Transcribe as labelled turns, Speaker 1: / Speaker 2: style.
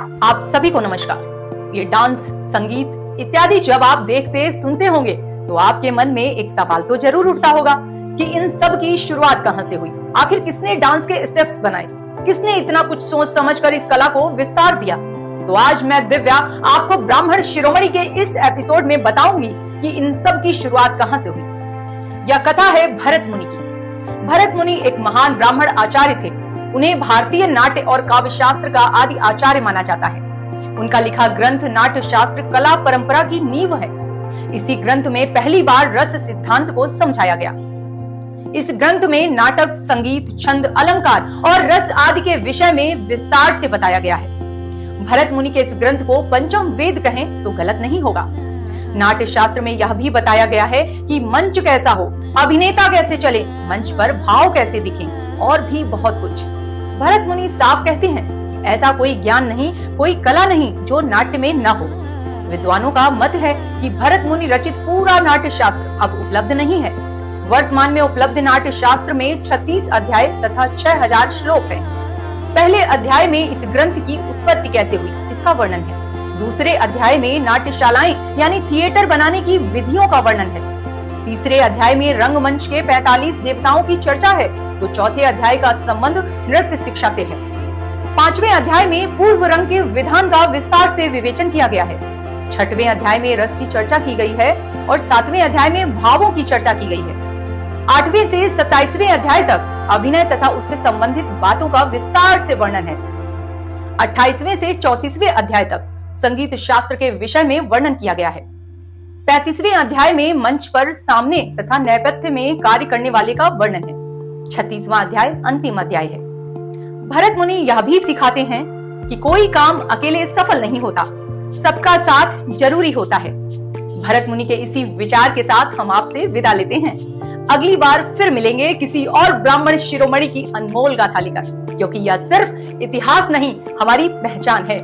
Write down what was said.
Speaker 1: आप सभी को नमस्कार। ये डांस, संगीत इत्यादि जब आप देखते सुनते होंगे तो आपके मन में एक सवाल तो जरूर उठता होगा कि इन सब की शुरुआत कहां से हुई। आखिर किसने डांस के स्टेप्स बनाए, किसने इतना कुछ सोच समझकर इस कला को विस्तार दिया। तो आज मैं दिव्या आपको ब्राह्मण शिरोमणि के इस एपिसोड में बताऊंगी कि इन सब की शुरुआत कहां से हुई। यह कथा है भरत मुनि की। भरत मुनि एक महान ब्राह्मण आचार्य थे। उन्हें भारतीय नाट्य और काव्य शास्त्र का आदि आचार्य माना जाता है। उनका लिखा ग्रंथ नाट्य शास्त्र कला परंपरा की नींव है। इसी ग्रंथ में पहली बार रस सिद्धांत को समझाया गया। इस ग्रंथ में नाटक, संगीत, छंद, अलंकार और रस आदि के विषय में विस्तार से बताया गया है। भरत मुनि के इस ग्रंथ को पंचम वेद कहें तो गलत नहीं होगा। नाट्य शास्त्र में यह भी बताया गया है कि मंच कैसा हो, अभिनेता कैसे चले, मंच पर भाव कैसे दिखें और भी बहुत कुछ। भरत मुनि साफ कहते हैं, ऐसा कोई ज्ञान नहीं, कोई कला नहीं जो नाट्य में न हो। विद्वानों का मत है कि भरत मुनि रचित पूरा नाट्य शास्त्र अब उपलब्ध नहीं है। वर्तमान में उपलब्ध नाट्य शास्त्र में 36 अध्याय तथा 6000 श्लोक हैं। पहले अध्याय में इस ग्रंथ की उत्पत्ति कैसे हुई इसका वर्णन है। दूसरे अध्याय में नाट्यशालाएं यानी थिएटर बनाने की विधियों का वर्णन है। तीसरे अध्याय में रंगमंच के 45 देवताओं की चर्चा है तो चौथे अध्याय का संबंध नृत्य शिक्षा से है। पांचवें अध्याय में पूर्व रंग के विधान का विस्तार से विवेचन किया गया है। छठवें अध्याय में रस की चर्चा की गई है और सातवें अध्याय में भावों की चर्चा की गई है। 8वें से 27वें अध्याय तक अभिनय तथा उससे संबंधित बातों का विस्तार से वर्णन है। 28वें से 34वें अध्याय तक संगीत शास्त्र के विषय में वर्णन किया गया है। 35वें अध्याय में मंच पर सामने तथा नेपथ्य में कार्य करने वाले का वर्णन है। 36वां अध्याय अंतिम अध्याय है। भरत मुनि यह भी सिखाते हैं कि कोई काम अकेले सफल नहीं होता, सबका साथ जरूरी होता है। भरत मुनि के इसी विचार के साथ हम आपसे विदा लेते हैं। अगली बार फिर मिलेंगे किसी और ब्राह्मण शिरोमणि की अनमोल गाथा लेकर, क्योंकि यह सिर्फ इतिहास नहीं हमारी पहचान है।